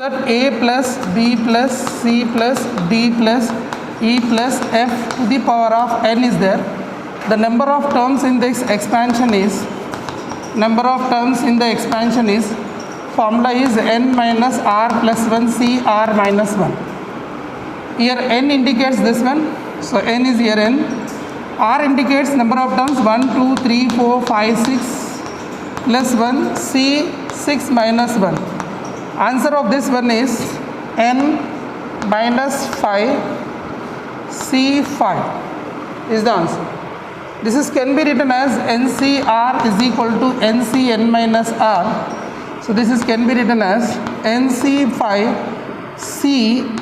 that a plus b plus c plus d plus e plus f to the power of n is there. The number of terms in this expansion is formula is n minus r plus 1 c r minus 1. Here n indicates this one, so n is here n. R indicates number of terms 1 2 3 4 5 6 plus 1 c 6 minus 1. Answer of this one is n minus 5 c5 is the answer. This is can be written as ncr is equal to ncn minus r. So this is can be written as nc5 c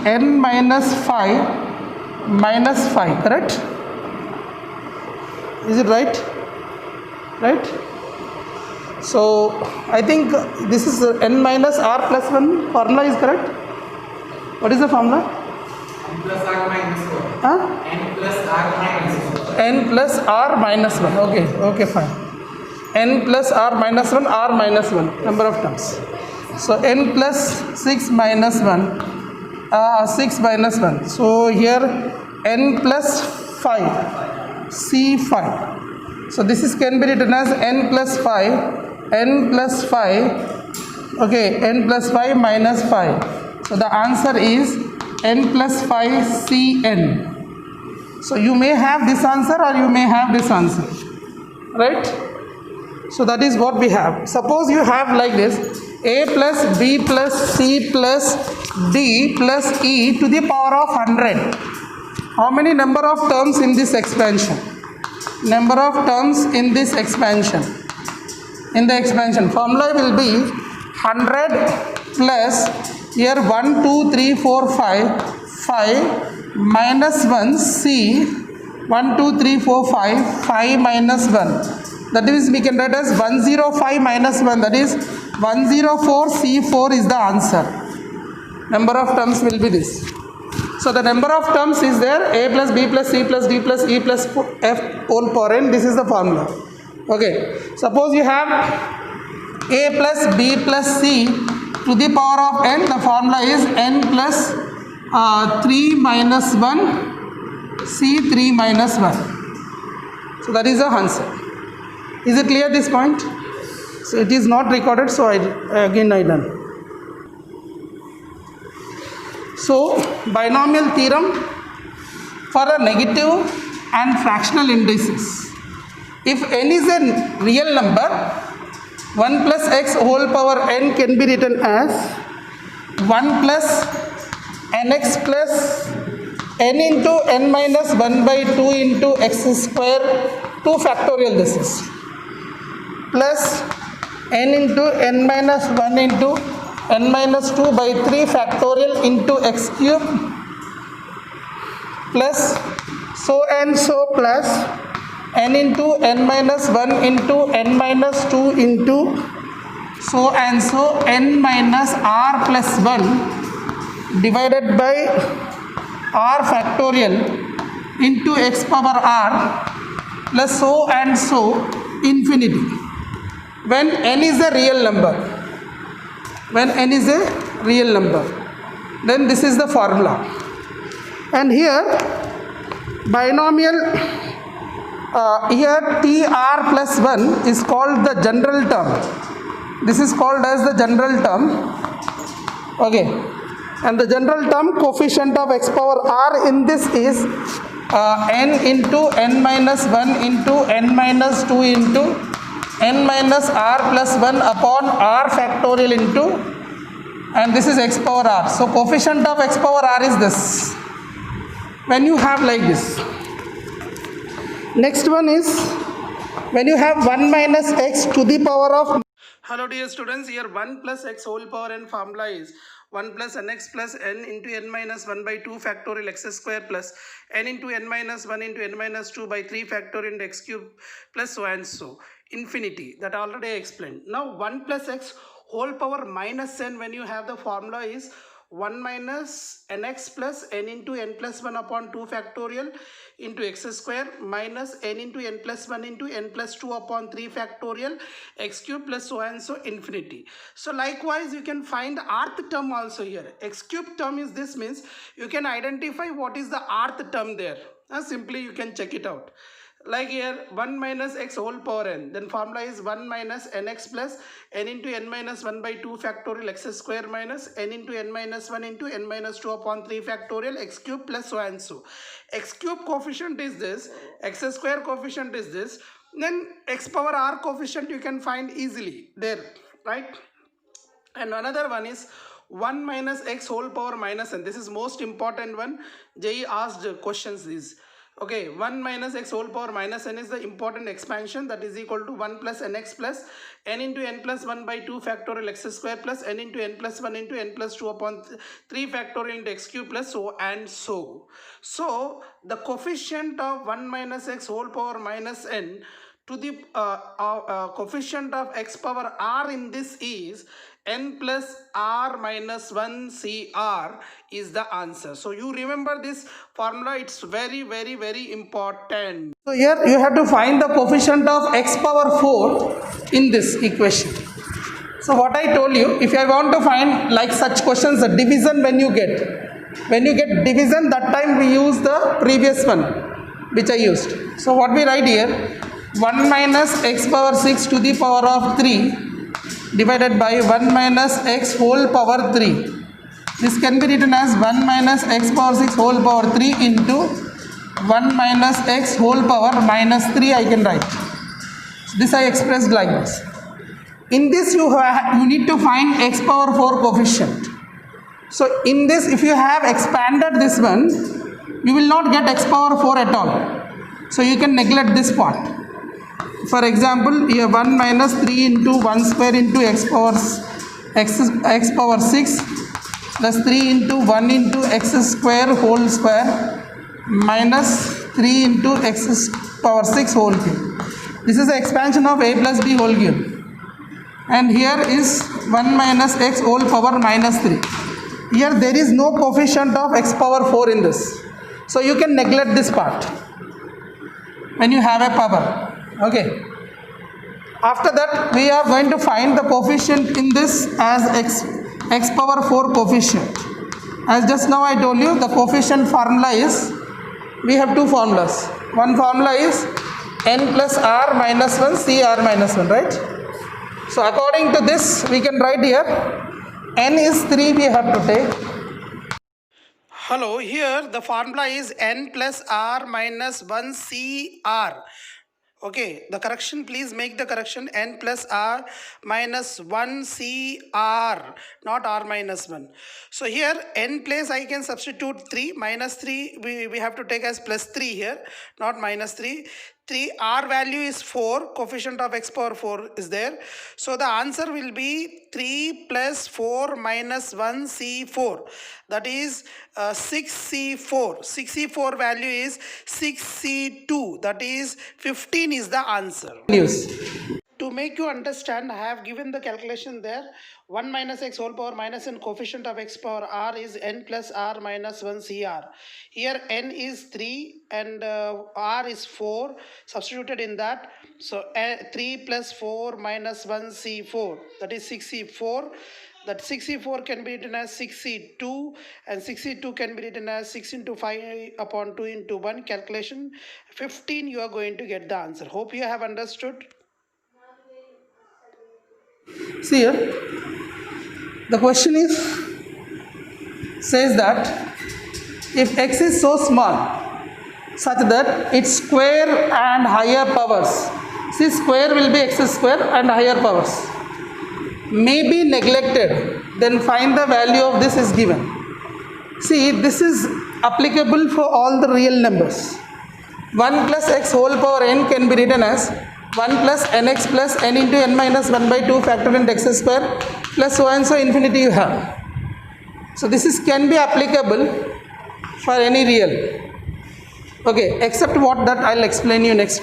n minus 5 minus 5, correct? Is it right? Right? So I think this is n minus r plus 1 formula is correct. What is the formula? n plus r minus 1. Huh? n plus r minus 1. n plus r minus 1. Okay, fine. N plus r minus 1, r minus 1, number of terms. So n plus 6 minus 1, 6 minus 1. So here n plus 5, c5. So this is can be written as n plus 5, n plus 5, okay, n plus 5 minus 5. So the answer is n plus 5 cn. So you may have this answer or you may have this answer, right? So that is what we have. Suppose you have like this, a plus b plus c plus d plus e to the power of 100. How many number of terms in this expansion? Number of terms in this expansion. In the expansion, formula will be 100 plus here 1 2 3 4 5 5 minus 1 c 1 2 3 4 5 5 minus 1. That is, we can write as 105 minus 1, that is 104 c4 is the answer. Number of terms will be this. So the number of terms is there, a plus b plus c plus d plus e plus f whole power n. This is the formula. Okay, suppose you have a plus b plus c to the power of n. The formula is n plus 3 minus 1 c 3 minus 1. So that is the answer. Is it clear this point? So it is not recorded, so I done. So binomial theorem for a negative and fractional indices. If n is a real number, 1 plus x whole power n can be written as 1 plus nx plus n into n minus 1 by 2 into x square 2 factorial this is, plus n into n minus 1 into n minus 2 by 3 factorial into x cube, plus so and so, plus n into n minus 1 into n minus 2 into so and so n minus r plus 1 divided by r factorial into x power r plus so and so infinity. When n is a real number, then this is the formula. And here binomial, here tr plus 1 is called the general term. This is called as the general term. Okay, and the general term coefficient of x power r in this is n into n minus 1 into n minus 2 into n minus r plus 1 upon r factorial into, and this is x power r. So coefficient of x power r is this. When you have like this, next one is when you have 1 minus x to the power of, hello dear students, here 1 plus x whole power n formula is 1 plus nx plus n into n minus 1 by 2 factorial x square plus n into n minus 1 into n minus 2 by 3 factorial into x cube plus so and so infinity. That already I explained. Now 1 plus x whole power minus n, when you have the formula is 1 minus nx plus n into n plus 1 upon 2 factorial into x square minus n into n plus 1 into n plus 2 upon 3 factorial x cube plus so and so infinity. So likewise you can find rth term also here. X cube term is this, means you can identify what is the rth term there. Simply you can check it out. Like here 1 minus x whole power n, then formula is 1 minus nx plus n into n minus 1 by 2 factorial x square minus n into n minus 1 into n minus 2 upon 3 factorial x cube plus so and so. X cube coefficient is this, x square coefficient is this, then x power r coefficient you can find easily there, right? And another one is 1 minus x whole power minus n. This is most important one. JEE asked questions is. Okay, 1 minus x whole power minus n is the important expansion, that is equal to 1 plus nx plus n into n plus 1 by 2 factorial x square plus n into n plus 1 into n plus 2 upon 3 factorial into x cube plus so and so. So the coefficient of 1 minus x whole power minus n to the coefficient of x power r in this is n plus r minus 1 cr is the answer. So you remember this formula, it's very important. So here you have to find the coefficient of x power 4 in this equation. So what I told you, if I want to find like such questions, the division when you get division, that time we use the previous one which I used. So what we write here, 1 minus x power 6 to the power of 3 divided by 1 minus x whole power 3. This can be written as 1 minus x power 6 whole power 3 into 1 minus x whole power minus 3 I can write. So this I expressed like this. In this you need to find x power 4 coefficient. So in this, if you have expanded this one, you will not get x power 4 at all. So you can neglect this part. For example, here 1 minus 3 into 1 square into x power 6 plus 3 into 1 into x square whole square minus 3 into x power 6 whole cube. This is the expansion of a plus b whole cube. And here is 1 minus x whole power minus 3. Here there is no coefficient of x power 4 in this. So you can neglect this part when you have a power. Okay. After that, we are going to find the coefficient in this as x power 4 coefficient. As just now I told you, the coefficient formula is, we have two formulas. One formula is n plus r minus 1 cr minus 1, right? So according to this, we can write here, n is 3 we have to take. Hello, here the formula is n plus r minus 1 cr. Okay, the correction, please make the correction, n plus r minus 1 cr, not r minus 1. So here n place I can substitute 3, minus 3 we have to take as plus 3 here, not minus 3. R value is 4, coefficient of x power 4 is there. So the answer will be 3 plus 4 minus 1 C4. That is 6C4. 6C4 value is 6C2. That is 15 is the answer. To make you understand, I have given the calculation there. 1 minus x whole power minus n coefficient of x power r is n plus r minus 1 cr. Here n is 3 and r is 4 substituted in that. So 3 plus 4 minus 1 c4, that is 6c4. That 6c4 can be written as 6c2 and 6c2 can be written as 6 into 5 upon 2 into 1 calculation. 15 you are going to get the answer. Hope you have understood. See here, the question is, says that if x is so small such that its square and higher powers, see square will be x square and higher powers, may be neglected, then find the value of this is given. See, this is applicable for all the real numbers. 1 plus x whole power n can be written as 1 plus nx plus n into n minus 1 by 2 factor into x square plus so and so infinity you have. So this is can be applicable for any real. Okay, except what that I'll explain you next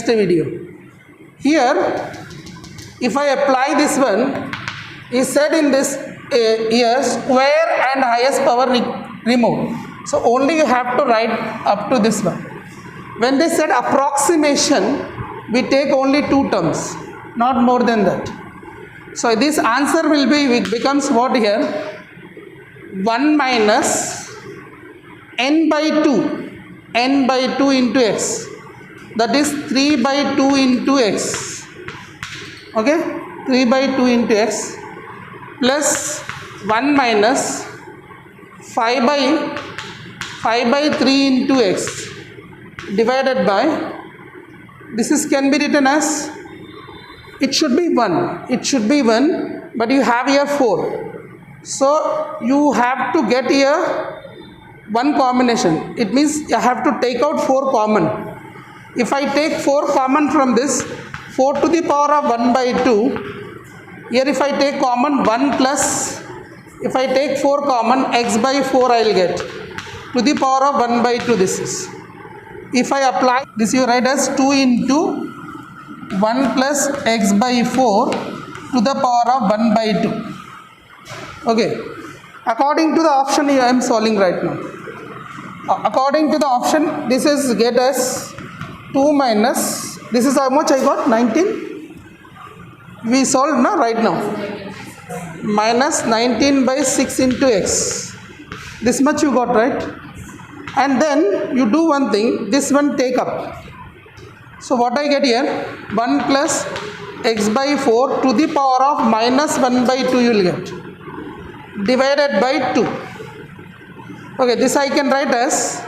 video. Here, if I apply this one, is said in this here square and highest power removed. So only you have to write up to this one. When they said approximation, we take only two terms, not more than that. So this answer will be, it becomes what here? 1 minus n by 2 into x, that is 3 by 2 into x, okay, 3 by 2 into x plus 1 minus 5 by 3 into x divided by, this is can be written as, it should be 1, but you have here 4, so you have to get here one combination. It means you have to take out 4 common. If I take 4 common from this, 4 to the power of 1 by 2, here if I take common 1 plus, if I take 4 common, x by 4 I will get, to the power of 1 by 2 this is. If I apply this, you write as 2 into 1 plus x by 4 to the power of 1 by 2. Okay, according to the option I am solving right now. According to the option, this is get as 2 minus, this is how much I got, 19. We solved now, right now. Minus 19 by 6 into x. This much you got, right? And then you do one thing, this one take up. So what I get here, 1 plus x by 4 to the power of minus 1 by 2 you will get, divided by 2. Okay, this I can write as,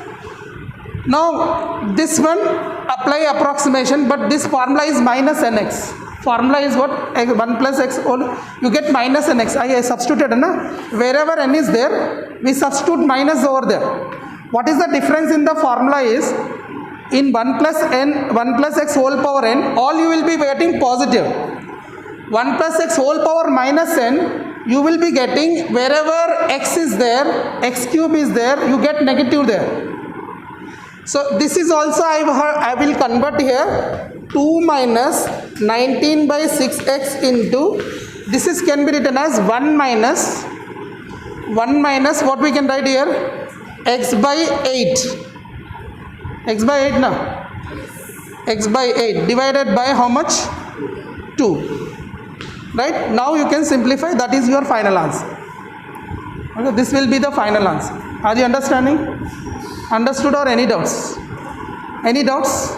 now this one apply approximation, but this formula is minus nx. Formula is what? 1 plus x whole, you get minus nx. I substituted, na? Wherever n is there, we substitute minus over there. What is the difference in the formula is, in 1 plus x whole power n, all you will be getting positive. 1 plus x whole power minus n, you will be getting, wherever x is there, x cube is there, you get negative there. So this is also I will convert here, 2 minus 19 by 6x into, this is can be written as 1 minus what we can write here, x by 8. X by 8 now. X by 8 divided by how much? 2. Right? Now you can simplify, that is your final answer. Okay, this will be the final answer. Are you understanding? Understood or any doubts? Any doubts?